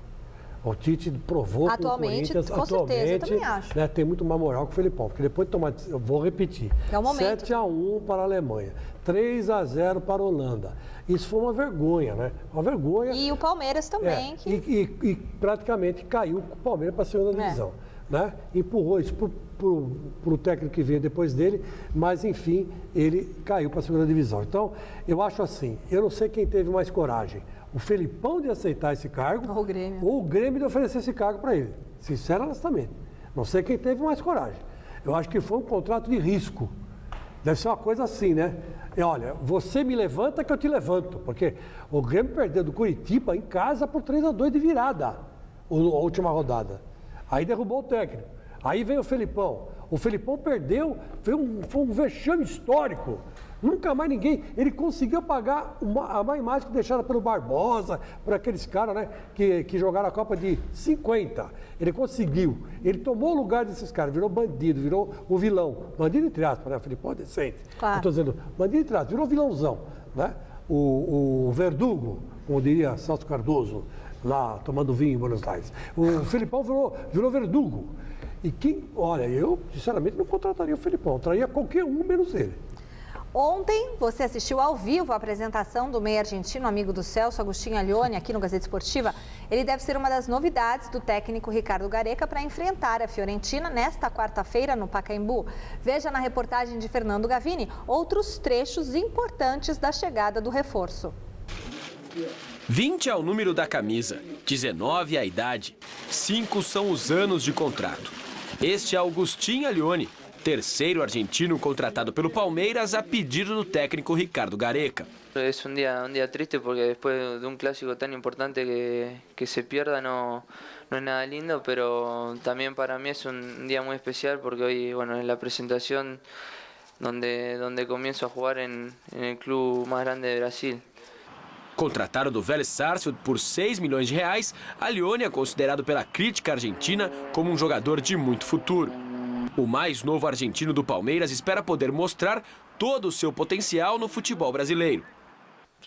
O Tite provou atualmente, com certeza, eu também acho. Né, tem muito mais moral que o Felipão, porque depois de tomar, eu vou repetir, é o momento. 7-1 para a Alemanha, 3-0 para a Holanda. Isso foi uma vergonha, né? Uma vergonha. E o Palmeiras também. E praticamente caiu o Palmeiras para a segunda divisão. Né? Empurrou isso para o técnico que veio depois dele, mas enfim, ele caiu para a segunda divisão. Então, eu acho assim, eu não sei quem teve mais coragem. O Felipão de aceitar esse cargo ou o Grêmio de oferecer esse cargo para ele. Sinceramente. Não sei quem teve mais coragem. Eu acho que foi um contrato de risco. Deve ser uma coisa assim, né? Olha, você me levanta que eu te levanto. Porque o Grêmio perdeu do Curitiba em casa por 3-2 de virada, a última rodada. Aí derrubou o técnico. Aí veio o Felipão. O Felipão perdeu, foi um vexame histórico. Nunca mais ninguém, ele conseguiu apagar a má imagem que deixaram pelo Barbosa, por aqueles caras, né, que jogaram a Copa de 50. Ele conseguiu, ele tomou o lugar desses caras, virou bandido, virou o vilão. Bandido entre aspas, né, o Felipão é decente. Claro. Eu tô dizendo, bandido entre aspas, virou vilãozão, né? O verdugo, como diria Celso Cardoso, lá tomando vinho em Buenos Aires. O Felipão virou verdugo. E olha, eu sinceramente não contrataria o Felipão, eu traria qualquer um menos ele. Ontem, você assistiu ao vivo a apresentação do meio argentino, amigo do Celso, Agustín Allione, aqui no Gazeta Esportiva. Ele deve ser uma das novidades do técnico Ricardo Gareca para enfrentar a Fiorentina nesta quarta-feira no Pacaembu. Veja na reportagem de Fernando Gavini outros trechos importantes da chegada do reforço. 20 é o número da camisa, 19 é a idade, 5 são os anos de contrato. Este é Agustín Allione, terceiro argentino contratado pelo Palmeiras a pedido do técnico Ricardo Gareca. É um dia triste porque depois de um clássico tão importante que se pierda não é nada lindo, pero também para mim é um dia muito especial porque hoje, bueno, é a apresentação onde começo a jogar em el clube mais grande do Brasil. Contratado do Vélez Sarsfield por 6 milhões de reais, Allione é considerado pela crítica argentina como um jogador de muito futuro. O mais novo argentino do Palmeiras espera poder mostrar todo o seu potencial no futebol brasileiro.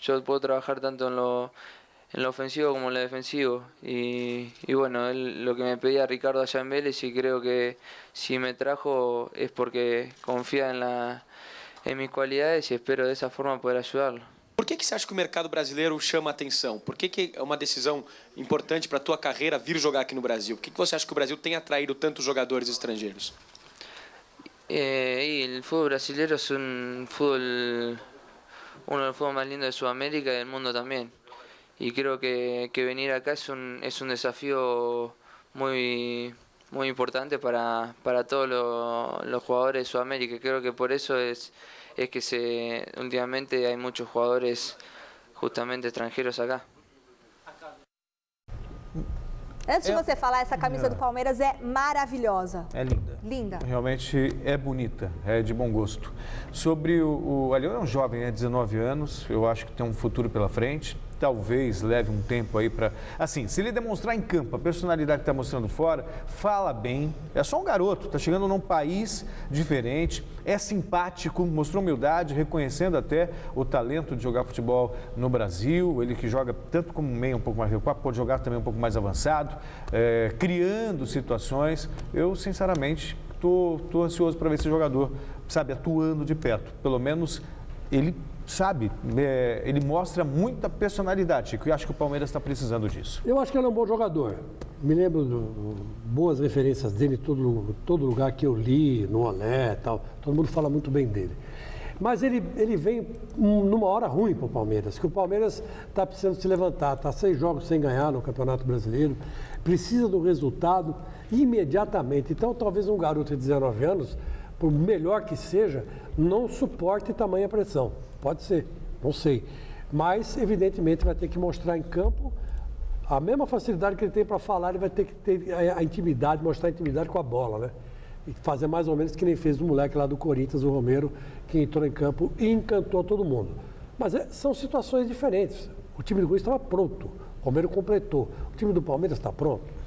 Eu posso trabalhar tanto en lo ofensivo como en lo defensivo. Y bueno, él lo que me pedía Ricardo allá en Vélez, y creo que si me trajo es porque confía en mis cualidades y espero de esa forma poder ayudarlo. Por que você acha que o mercado brasileiro chama a atenção? Por que é uma decisão importante para a tua carreira vir jogar aqui no Brasil? Por que você acha que o Brasil tem atraído tantos jogadores estrangeiros? El fútbol brasileño es uno de los fútbol más lindos de Sudamérica y del mundo también. Y creo que venir acá es un desafío muy importante para todos los jugadores de Sudamérica. Creo que por eso es que últimamente hay muchos jugadores justamente extranjeros acá. Antes de você falar, essa camisa do Palmeiras é maravilhosa. É linda. Linda. Realmente é bonita, é de bom gosto. Sobre o Alione, é um jovem, 19 anos, eu acho que tem um futuro pela frente. Talvez leve um tempo aí para... Assim, se ele demonstrar em campo a personalidade que está mostrando fora, fala bem. É só um garoto, está chegando num país diferente, é simpático, mostrou humildade, reconhecendo até o talento de jogar futebol no Brasil. Ele que joga tanto como meio um pouco mais recuado, pode jogar também um pouco mais avançado, criando situações. Eu, sinceramente, tô ansioso para ver esse jogador, sabe, atuando de perto. Pelo menos ele... sabe, ele mostra muita personalidade, Chico, e acho que o Palmeiras está precisando disso. Eu acho que ele é um bom jogador. Me lembro de boas referências dele em todo lugar que eu li, no Olé e tal. Todo mundo fala muito bem dele. Mas ele vem numa hora ruim para o Palmeiras, que o Palmeiras está precisando se levantar, está 6 jogos sem ganhar no Campeonato Brasileiro, precisa do resultado imediatamente. Então, talvez um garoto de 19 anos, por melhor que seja, não suporte tamanha pressão. Pode ser, não sei. Mas, evidentemente, vai ter que mostrar em campo a mesma facilidade que ele tem para falar, ele vai ter que ter a intimidade, mostrar a intimidade com a bola, né? E fazer mais ou menos que nem fez o moleque lá do Corinthians, o Romero, que entrou em campo e encantou todo mundo. Mas são situações diferentes. O time do Corinthians estava pronto, o Romero completou. O time do Palmeiras está pronto.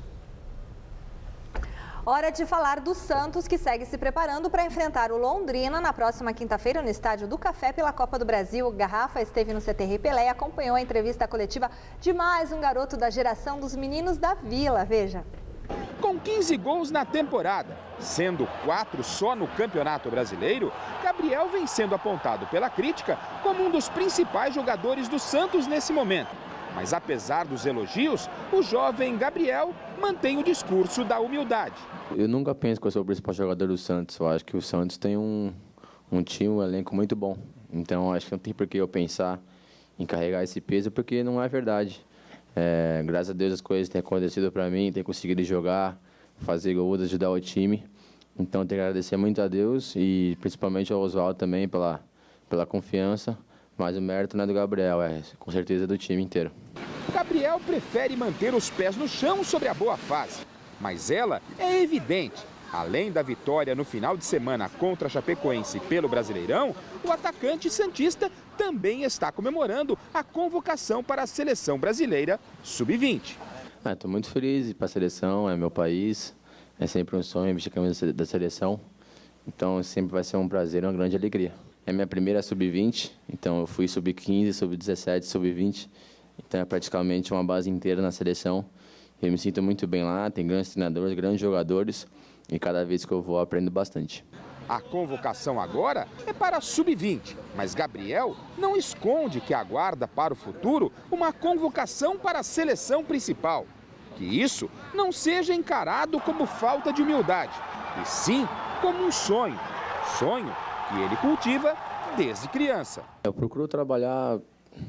Hora de falar do Santos, que segue se preparando para enfrentar o Londrina na próxima quinta-feira no Estádio do Café pela Copa do Brasil. Garrafa esteve no CT Pelé e acompanhou a entrevista coletiva de mais um garoto da geração dos meninos da Vila. Veja. Com 15 gols na temporada, sendo 4 só no Campeonato Brasileiro, Gabriel vem sendo apontado pela crítica como um dos principais jogadores do Santos nesse momento. Mas apesar dos elogios, o jovem Gabriel mantém o discurso da humildade. Eu nunca penso que eu sou o principal jogador do Santos. Eu acho que o Santos tem um time, um elenco muito bom. Então, acho que não tem por que eu pensar em carregar esse peso, porque não é verdade. Graças a Deus as coisas têm acontecido para mim, tenho conseguido jogar, fazer gols, ajudar o time. Então, tenho que agradecer muito a Deus e principalmente ao Oswaldo também pela confiança. Mas o mérito não é do Gabriel, com certeza do time inteiro. Gabriel prefere manter os pés no chão sobre a boa fase. Mas ela é evidente. Além da vitória no final de semana contra a Chapecoense pelo Brasileirão, o atacante santista também está comemorando a convocação para a Seleção Brasileira Sub-20. Estou muito feliz para a seleção, é meu país. É sempre um sonho vestir a camisa da seleção. Então sempre vai ser um prazer e uma grande alegria. É minha primeira Sub-20, então eu fui Sub-15, Sub-17, Sub-20. Então é praticamente uma base inteira na seleção. Eu me sinto muito bem lá, tem grandes treinadores, grandes jogadores. E cada vez que eu vou, aprendo bastante. A convocação agora é para Sub-20, mas Gabriel não esconde que aguarda para o futuro uma convocação para a seleção principal. Que isso não seja encarado como falta de humildade, e sim como um sonho. Sonho que ele cultiva desde criança. Eu procuro trabalhar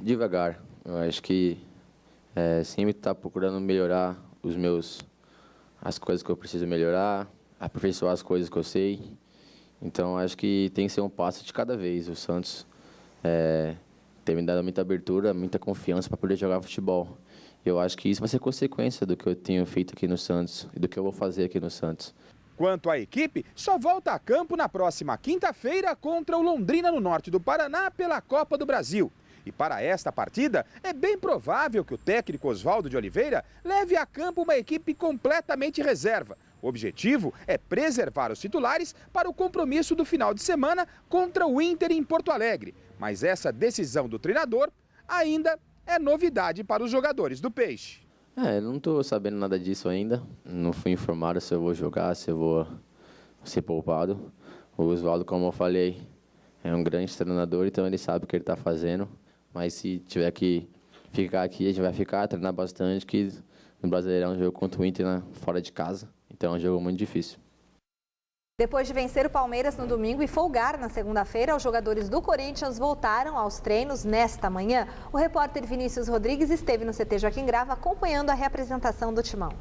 devagar. Eu acho que sempre estar procurando melhorar as coisas que eu preciso melhorar, aperfeiçoar as coisas que eu sei. Então, acho que tem que ser um passo de cada vez. O Santos tem me dado muita abertura, muita confiança para poder jogar futebol. Eu acho que isso vai ser consequência do que eu tenho feito aqui no Santos e do que eu vou fazer aqui no Santos. Quanto à equipe, só volta a campo na próxima quinta-feira contra o Londrina, no norte do Paraná, pela Copa do Brasil. E para esta partida, é bem provável que o técnico Oswaldo de Oliveira leve a campo uma equipe completamente reserva. O objetivo é preservar os titulares para o compromisso do final de semana contra o Inter em Porto Alegre. Mas essa decisão do treinador ainda é novidade para os jogadores do Peixe. Eu não estou sabendo nada disso ainda. Não fui informado se eu vou jogar, se eu vou ser poupado. O Oswaldo, como eu falei, é um grande treinador, então ele sabe o que ele está fazendo. Mas se tiver que ficar aqui, a gente vai ficar, treinar bastante, que no Brasileirão é um jogo contra o Inter, né, fora de casa. Então é um jogo muito difícil. Depois de vencer o Palmeiras no domingo e folgar na segunda-feira, os jogadores do Corinthians voltaram aos treinos nesta manhã. O repórter Vinícius Rodrigues esteve no CT Joaquim Grava acompanhando a reapresentação do timão.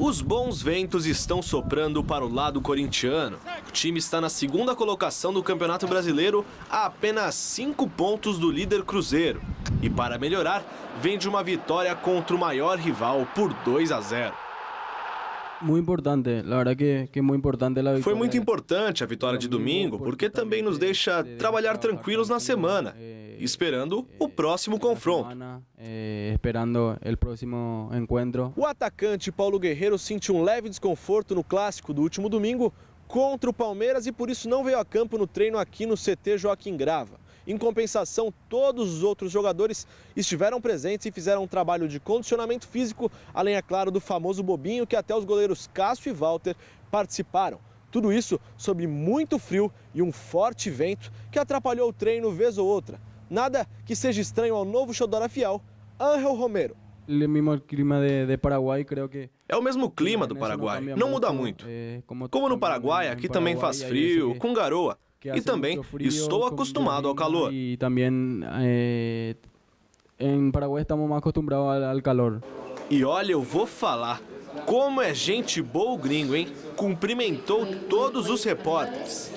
Os bons ventos estão soprando para o lado corintiano. O time está na segunda colocação do Campeonato Brasileiro, a apenas 5 pontos do líder Cruzeiro. E para melhorar, vem de uma vitória contra o maior rival por 2-0. Muito importante, a verdade que muito importante a vitória. Foi muito importante a vitória de domingo, porque também nos deixa trabalhar tranquilos na semana, esperando o próximo confronto. Esperando o próximo encontro. O atacante Paulo Guerreiro sentiu um leve desconforto no clássico do último domingo contra o Palmeiras e por isso não veio a campo no treino aqui no CT Joaquim Grava. Em compensação, todos os outros jogadores estiveram presentes e fizeram um trabalho de condicionamento físico, além, é claro, do famoso bobinho que até os goleiros Cássio e Walter participaram. Tudo isso sob muito frio e um forte vento que atrapalhou o treino vez ou outra. Nada que seja estranho ao novo xodó da Fiel, Ángel Romero. É o mesmo clima do Paraguai, não muda muito. Como no Paraguai, aqui também faz frio, com garoa. E também estou acostumado ao calor. E também em Paraguai estamos mais acostumados ao calor. E olha, eu vou falar, como é gente boa o gringo, hein? Cumprimentou todos os repórteres.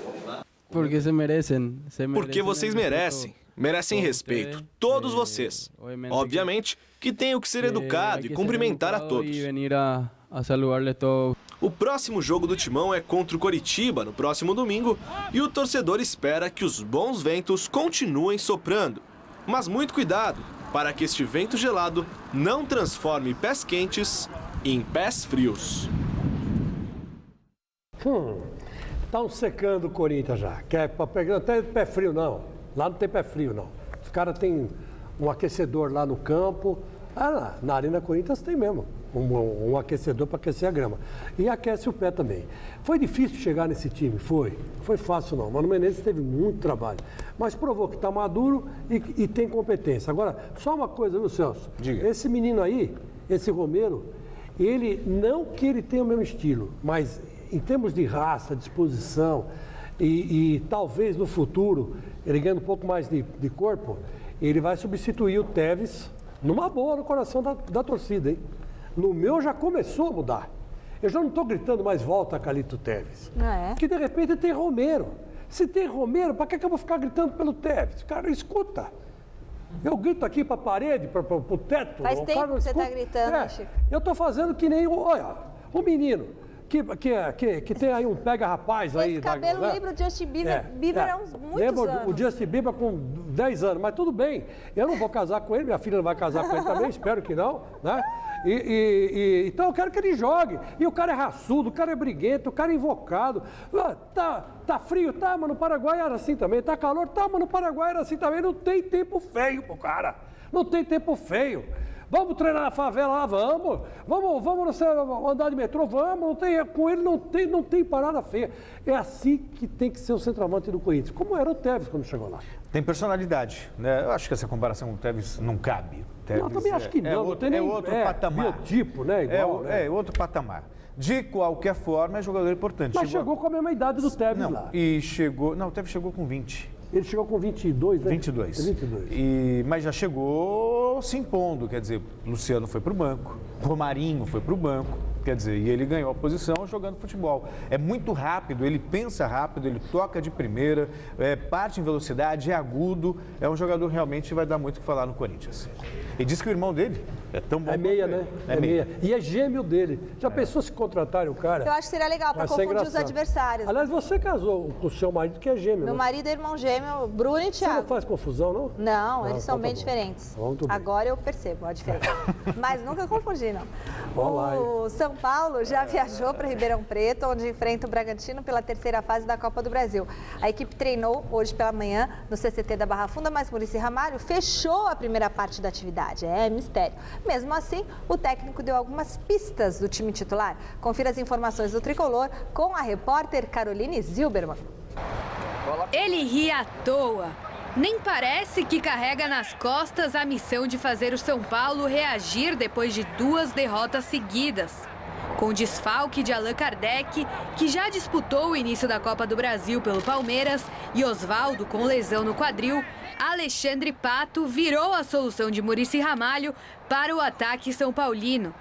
Porque se merecem. Porque vocês merecem. Merecem respeito, todos vocês. Obviamente que tenho que ser educado e cumprimentar a todos. O próximo jogo do Timão é contra o Coritiba no próximo domingo e o torcedor espera que os bons ventos continuem soprando. Mas muito cuidado para que este vento gelado não transforme pés quentes em pés frios. Estão secando o Corinthians já. Não tem pé frio não. Lá não tem pé frio não. Os caras têm um aquecedor lá no campo. Na Arena Corinthians tem mesmo. Um aquecedor para aquecer a grama. E aquece o pé também. Foi difícil chegar nesse time? Foi. Foi fácil não. Mano Menezes teve muito trabalho. Mas provou que está maduro e tem competência. Agora, só uma coisa, viu, Celso? Diga. Esse menino aí, esse Romero, ele não que ele tenha o mesmo estilo, mas em termos de raça, disposição e talvez no futuro, ele ganhando um pouco mais de corpo, ele vai substituir o Tevez numa boa no coração da torcida, hein? No meu já começou a mudar. Eu já não estou gritando mais volta Carlito Tevez. Porque de repente tem Romero. Se tem Romero, para que eu vou ficar gritando pelo Tevez? Cara, escuta. Eu grito aqui para a parede, para o teto. Faz tempo que você está gritando, Chico. Eu estou fazendo que nem o menino. Que tem aí um pega-rapaz aí. Esse cabelo lembra o Justin Bieber. Bieber é uns muitos anos. O Justin Bieber com 10 anos, mas tudo bem. Eu não vou casar com ele, minha filha não vai casar com ele também, espero que não, né? Então eu quero que ele jogue. E o cara é raçudo, o cara é briguento, o cara é invocado. Tá frio? Tá, mas no Paraguai era assim também. Tá calor? Tá, mas no Paraguai era assim também. Não tem tempo feio pro cara. Não tem tempo feio. Vamos treinar na favela lá, vamos andar de metrô, vamos, com ele não tem parada feia. É assim que tem que ser o centroavante do Corinthians, como era o Tevez quando chegou lá. Tem personalidade, né? Eu acho que essa comparação com o Tevez não cabe. Eu também acho que não. É outro patamar. Biotipo, né? Igual, é outro patamar. De qualquer forma, é jogador importante. Mas chegou com a mesma idade do Tevez lá. O Tevez chegou com 20. Ele chegou com 22, né? 22. Mas já chegou se impondo, quer dizer, Luciano foi para o banco, Romarinho foi para o banco, quer dizer, e ele ganhou a posição jogando futebol. É muito rápido, ele pensa rápido, ele toca de primeira, parte em velocidade, é agudo, é um jogador realmente que vai dar muito o que falar no Corinthians. E diz que o irmão dele é tão bom. É meia, né? É meia. E é gêmeo dele. Já pensou se contratarem o cara? Eu acho que seria legal para confundir os adversários. Aliás, você casou com o seu marido que é gêmeo, Meu marido é irmão gêmeo, Bruno e Thiago. Você não faz confusão, não? Não, eles são bem diferentes. Agora eu percebo a diferença. Mas nunca confundi, não. O São Paulo já viajou para Ribeirão Preto, onde enfrenta o Bragantino pela terceira fase da Copa do Brasil. A equipe treinou hoje pela manhã no CCT da Barra Funda, mas Muricy Ramalho fechou a primeira parte da atividade. É mistério. Mesmo assim, o técnico deu algumas pistas do time titular. Confira as informações do tricolor com a repórter Caroline Zilberman. Ele ri à toa. Nem parece que carrega nas costas a missão de fazer o São Paulo reagir depois de 2 derrotas seguidas. Com desfalque de Allan Kardec, que já disputou o início da Copa do Brasil pelo Palmeiras, e Osvaldo com lesão no quadril, Alexandre Pato virou a solução de Muricy Ramalho para o ataque são paulino.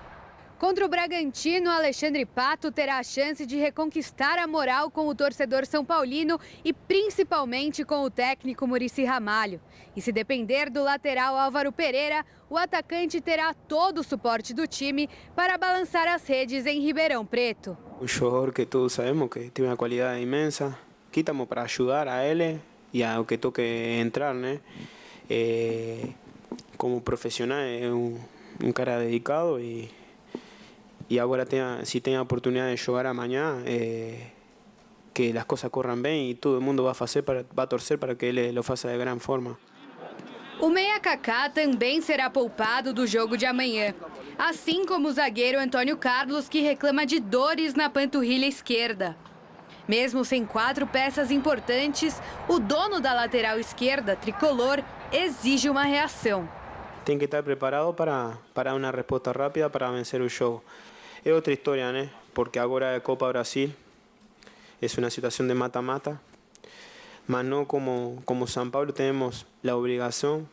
Contra o Bragantino, Alexandre Pato terá a chance de reconquistar a moral com o torcedor são paulino e principalmente com o técnico Muricy Ramalho. E se depender do lateral Álvaro Pereira, o atacante terá todo o suporte do time para balançar as redes em Ribeirão Preto. Um jogador que todos sabemos que tem uma qualidade imensa, aqui estamos para ajudar a ele e ao que toque entrar, né? Como profissional é um cara dedicado e agora se tem a oportunidade de jogar amanhã, que as coisas corram bem e todo mundo vai torcer para que ele o faça de grande forma. O meia Kaká também será poupado do jogo de amanhã, assim como o zagueiro Antônio Carlos, que reclama de dores na panturrilha esquerda. Mesmo sem 4 peças importantes, o dono da lateral esquerda, tricolor, exige uma reação. Tem que estar preparado para uma resposta rápida para vencer o jogo. É outra história, né? Porque agora é Copa Brasil, é uma situação de mata-mata, mas não como São Paulo temos a obrigação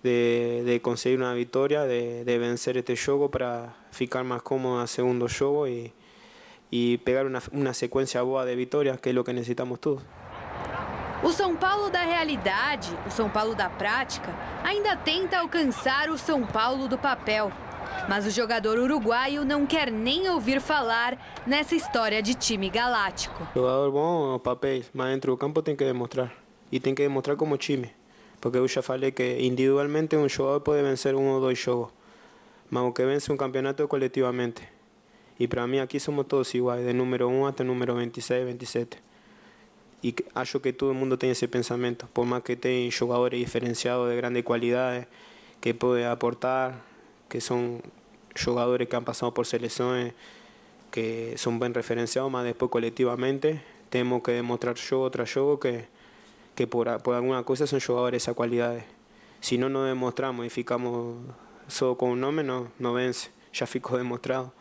de conseguir uma vitória, de vencer este jogo para ficar mais cómodo no segundo jogo e pegar uma sequência boa de vitórias, que é o que necessitamos todos. O São Paulo da realidade, o São Paulo da prática, ainda tenta alcançar o São Paulo do papel. Mas o jogador uruguaio não quer nem ouvir falar nessa história de time galáctico. Jogador bom, papéis, mas dentro do campo tem que demonstrar. E tem que demonstrar como time. Porque eu já falei que individualmente um jogador pode vencer 1 ou 2 jogos. Mas o que vence um campeonato é coletivamente. E para mim aqui somos todos iguais, de número 1 até número 26, 27. E acho que todo mundo tem esse pensamento. Por mais que tenha jogadores diferenciados de grande qualidade, que podem aportar, que são jogadores que han passado por seleções, que são bem referenciados, mas depois coletivamente temos que demonstrar jogo tras jogo que por alguma coisa são jogadores dessa qualidade. Se não demonstramos e ficamos só com o nome, não vence, já ficou demonstrado.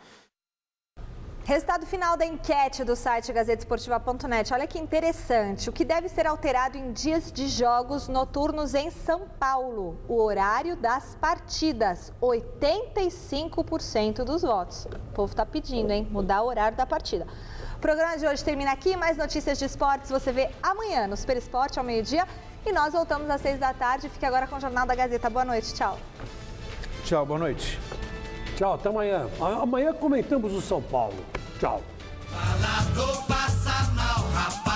Resultado final da enquete do site gazetesportiva.net. Olha que interessante. O que deve ser alterado em dias de jogos noturnos em São Paulo? O horário das partidas. 85% dos votos. O povo está pedindo, hein? Mudar o horário da partida. O programa de hoje termina aqui. Mais notícias de esportes você vê amanhã no Super Esporte ao meio-dia. E nós voltamos às 6 da tarde. Fique agora com o Jornal da Gazeta. Boa noite. Tchau. Tchau, boa noite. Tchau, até amanhã. Amanhã comentamos o São Paulo. Tchau. Falado passa mal, rapaz.